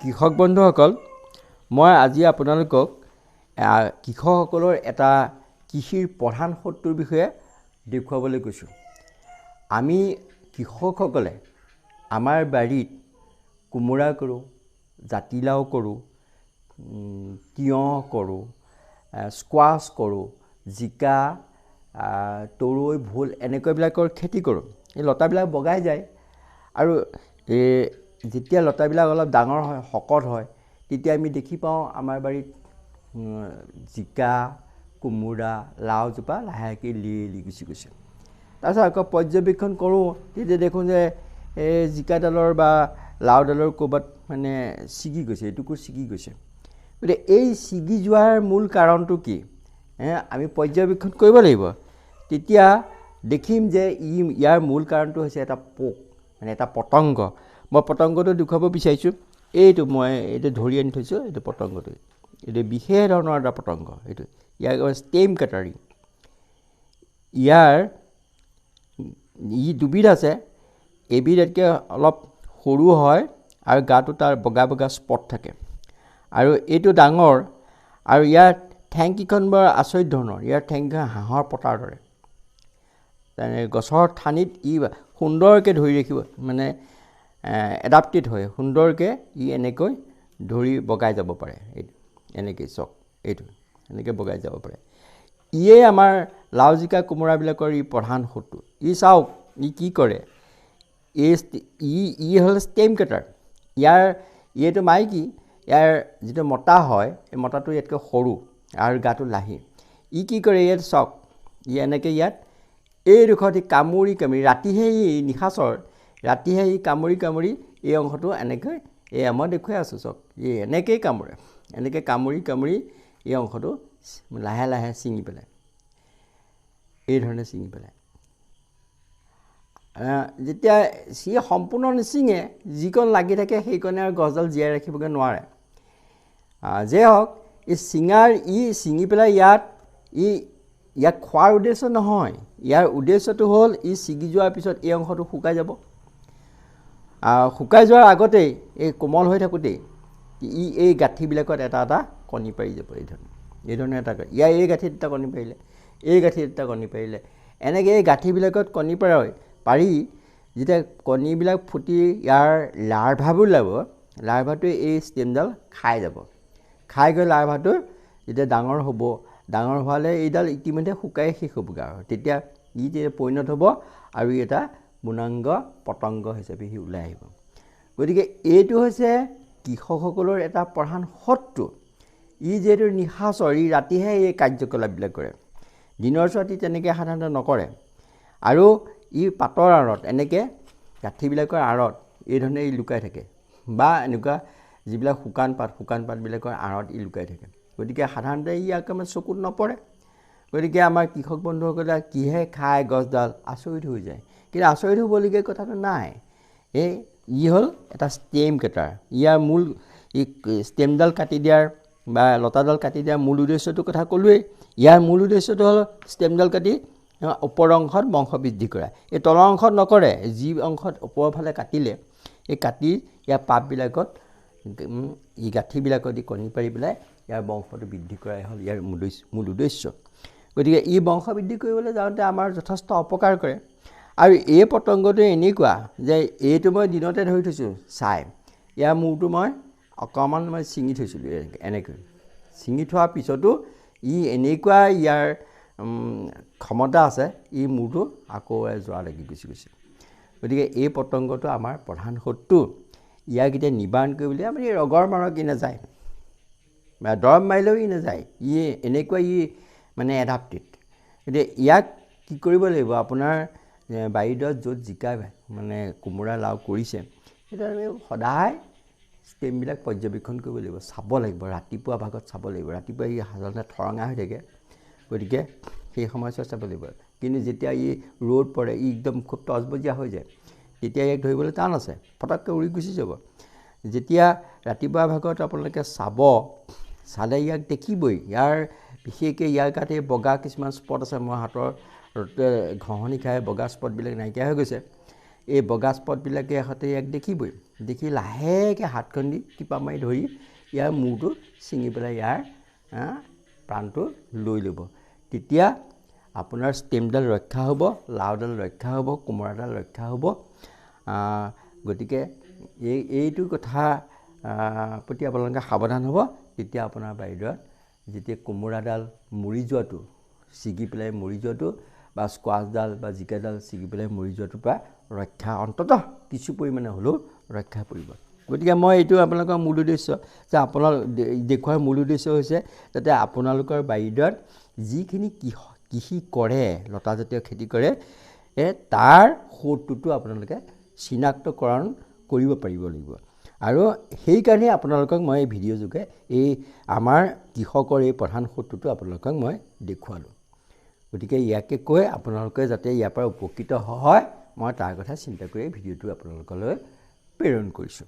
কৃষক বন্ধুসকল, মই আজি আপোনালোকক কৃষকসকলৰ এটা কৃষিৰ প্ৰধান শত্ৰুৰ বিষয়ে দেখুৱাবলৈ কৈছোঁ। আমি কৃষকসকলে আমাৰ বাৰীত কোমোৰা কৰোঁ, জাতিলাও কৰোঁ, তিয়ঁহ কৰোঁ, স্কোৱাছ কৰোঁ, জিকা, তৰৈ, ভোল এনেকুৱাবিলাকৰ খেতি কৰোঁ। এই লতাবিলাক বগাই যায় আৰু যেতিয়া লতাবিলাক অলপ ডাঙৰ হয়, শকত হয়, তেতিয়া আমি দেখি পাওঁ আমাৰ বাৰীত জিকা, কোমোৰা, লাওজোপা লাহেকৈ লেৰেলি গুচি গৈছে। তাৰপিছত আকৌ পৰ্যবেক্ষণ কৰোঁ, তেতিয়া দেখোঁ যে এই জিকাডালৰ বা লাওডালৰ ক'ৰবাত মানে ছিগি গৈছে, এটুকুৰ ছিগি গৈছে। গতিকে এই ছিগি যোৱাৰ মূল কাৰণটো কি? আমি পৰ্যবেক্ষণ কৰিব লাগিব। তেতিয়া দেখিম যে ইয়াৰ মূল কাৰণটো হৈছে এটা পোক, মানে এটা পতংগ। মই পতংগটো দেখুৱাব বিচাৰিছোঁ। এইটো ধৰি আনি থৈছোঁ, এইটো পতংগটো। এইটো বিশেষ ধৰণৰ এটা পতংগ। ইয়াৰ ষ্টেম কাটাৰি। ই দুবিধ আছে। এবিধ এতকৈ অলপ সৰু হয় আৰু গাটো তাৰ বগা বগা স্পট থাকে, আৰু এইটো ডাঙৰ, আৰু ইয়াৰ ঠেংকেইখন বৰ আচৰিত ধৰণৰ। ইয়াৰ ঠেংকেইখন হাঁহৰ পতাৰ দৰে। গছৰ ঠানিত ই সুন্দৰকৈ ধৰি ৰাখিব, মানে এডাপ্টেড হয়, সুন্দৰকৈ ই এনেকৈ ধৰি বগাই যাব পাৰে। এনেকৈ চাওক, এনেকৈ বগাই যাব পাৰে। ইয়ে আমাৰ লাও, জিকা, কোমোৰাবিলাকৰ ই প্ৰধান শত্ৰু। চাওক, ই কি কৰে। ই হ'ল ষ্টেম কাটাৰ। এইটো মাইকী, ইয়াৰ যিটো মতা হয়, এই মতাটো ইয়াতকৈ সৰু আৰু গাটো লাহি। ই কি কৰে, ইয়াত চাওক, এনেকৈ ইয়াত এইডোখৰত কামুৰি ৰাতিহে নিশাচৰ, ৰাতিহে কামুৰি এই অংশটো এনেকৈ, মই দেখুৱাই আছোঁ চাওক, এনেকৈয়ে কামুৰে, এনেকৈ কামুৰি এই অংশটো লাহে লাহে ছিঙি পেলায়, এইধৰণে ছিঙি পেলায়। যেতিয়া সি সম্পূৰ্ণ নিছিঙে, যিকণ লাগি থাকে সেইকণে আৰু গছডাল জীয়াই ৰাখিবগৈ নোৱাৰে। যে হওক, ছিঙি পেলাই ইয়াক খোৱাৰ উদ্দেশ্য নহয়। ইয়াৰ উদ্দেশ্যটো হ'ল ছিগি যোৱাৰ পিছত এই অংশটো শুকাই যাব। শুকাই যোৱাৰ আগতেই, এই কোমল হৈ থাকোঁতেই এই গাঁঠিবিলাকত এটা এটা কণী পাৰি যাব। এইধৰণে এটা এই গাঁঠিত এটা কণী পাৰিলে, এই গাঁঠিত এটা কণী পাৰিলে, এনেকৈ এই গাঁঠিবিলাকত কণী পাৰি যেতিয়া কণীবিলাক ফুটি ইয়াৰ লাৰ্ভাবোৰ ওলাব, লাৰ্ভাটোৱে এই ষ্টেমডাল খাই যাব। খাই গৈ লাৰ্ভাটো যেতিয়া ডাঙৰ হ'ব, ডাঙৰ হোৱালে এইডাল ইতিমধ্যে শুকাই শেষ হ'বগৈ। আৰু তেতিয়া পৰিণত হ'ব আৰু এটা পূৰ্ণাংগ পতংগ হিচাপে সি ওলাই আহিব। গতিকে এইটো হৈছে কৃষকসকলৰ এটা প্ৰধান শত্ৰু। যিহেতু নিশাচৰ, ৰাতিহে এই কাৰ্যকলাপবিলাক কৰে, দিনৰ চোৱাত তেনেকৈ সাধাৰণতে নকৰে। আৰু পাতৰ আঁৰত, এনেকৈ গাঁঠিবিলাকৰ আঁৰত এইধৰণে লুকাই থাকে, বা এনেকুৱা যিবিলাক শুকান পাতবিলাকৰ আঁৰত লুকাই থাকে। গতিকে সাধাৰণতে একেবাৰে চকুত নপৰে। গতিকে আমাৰ কৃষক বন্ধুসকলে কিহে খায় গছডাল, আচৰিত হৈ যায়। কিন্তু আচৰিত হ'বলগীয়া কথাটো নাই। হ'ল এটা ষ্টেম কাটাৰ। ইয়াৰ মূল ষ্টেমডাল কাটি দিয়াৰ বা লতাডাল কাটি দিয়াৰ মূল উদ্দেশ্যটোৰ কথা ক'লোৱেই। ইয়াৰ মূল উদ্দেশ্যটো হ'ল ষ্টেমডাল কাটি ওপৰ অংশত বংশ বৃদ্ধি কৰা। এই তলৰ অংশত নকৰে। যি অংশত ওপৰৰ ফালে কাটিলে, কাটি ইয়াৰ পাতবিলাকত গাঁঠিবিলাকত কণী পাৰি পেলাই ইয়াৰ বংশটো বৃদ্ধি কৰাই হ'ল ইয়াৰ মূল উদ্দেশ্য। গতিকে বংশ বৃদ্ধি কৰিবলৈ যাওঁতে আমাৰ যথেষ্ট অপকাৰ কৰে। আৰু এই পতংগটো এনেকুৱা যে এইটো মই দিনতে ধৰি থৈছোঁ চাই, ইয়াৰ মূৰটো মই অকণমান ছিঙি থৈছিলোঁ। এনেকৈ ছিঙি থোৱাৰ পিছতো এনেকুৱা ইয়াৰ ক্ষমতা আছে, মূৰটো আকৌ যোৰা লাগি গুচি গৈছে। গতিকে এই পতংগটো আমাৰ প্ৰধান শত্ৰু। ইয়াক এতিয়া নিবাৰণ কৰিবলৈ আমি ৰগৰ মাৰক নাযায়, বা দৰৱ মাৰিলেও নাযায়। এনেকুৱা মানে এডাপ্টেড। গতিকে ইয়াক কি কৰিব লাগিব, আপোনাৰ বাৰীডৰাত য'ত জিকা মানে কোমোৰা, লাও কৰিছে, সেইটো আমি সদায় ষ্টেমবিলাক পৰ্যবেক্ষণ কৰিব লাগিব, চাব লাগিব। ৰাতিপুৱা ভাগত চাব লাগিব। ৰাতিপুৱা সাধাৰণতে ঠৰঙা হৈ থাকে, গতিকে সেই সময়ছোৱাত চাব লাগিব। কিন্তু যেতিয়া ৰ'দ পৰে, একদম খুব তজবজীয়া হৈ যায়, তেতিয়া ইয়াক ধৰিবলৈ টান আছে, পটককৈ উৰি গুচি যাব। যেতিয়া ৰাতিপুৱা ভাগত আপোনালোকে চালে ইয়াক দেখিবই। বিশেষকৈ ইয়াৰ গাতে বগা কিছুমান স্পট আছে। মই হাতৰ ঘঁহনি খাই বগা স্পটবিলাক নাইকিয়া হৈ গৈছে। এই বগা স্পটবিলাকে সতে ইয়াক দেখিবই দেখি লাহেকৈ হাতখন দি টিপা মাৰি ধৰি ইয়াৰ মূৰটো ছিঙি পেলাই ইয়াৰ প্ৰাণটো লৈ ল'ব তেতিয়া আপোনাৰ ষ্টেমডাল ৰক্ষা হ'ব লাওডাল ৰক্ষা হ'ব কোমোৰাডাল ৰক্ষা হ'ব গতিকে এইটো কথা প্ৰতি আপোনালোকে সাৱধান হ'ব তেতিয়া আপোনাৰ বাৰীডৰাত যেতিয়া কোমোৰাডাল মৰি যোৱাটো ছিগি পেলাই মৰি যোৱাটো বা স্কোৱাছডাল বা জিকাডাল ছিগি পেলাই মৰি যোৱাটোৰ পৰা ৰক্ষা অন্ততঃ কিছু পৰিমাণে হ'লেও ৰক্ষা পৰিব গতিকে মই এইটো আপোনালোকৰ মূল উদ্দেশ্য যে আপোনালোক দেখুৱাৰ মূল উদ্দেশ্য হৈছে যাতে আপোনালোকৰ বাৰীডৰাত যিখিনি কৃষি কৰে লতাজাতীয় খেতি কৰে তাৰ সৌটোতো আপোনালোকে চিনাক্তকৰণ কৰিব পাৰিব লাগিব আৰু সেইকাৰণে আপোনালোকক মই এই ভিডিঅ' যোগে এই আমাৰ কৃষকৰ এই প্ৰধান সৌটোতো আপোনালোকক মই দেখুৱালোঁ গতিকে ইয়াকে কৈ আপোনালোকে যাতে ইয়াৰ পৰা উপকৃত হয় মই তাৰ কথা চিন্তা কৰি ভিডিঅ'টো আপোনালোকলৈ প্ৰেৰণ কৰিছোঁ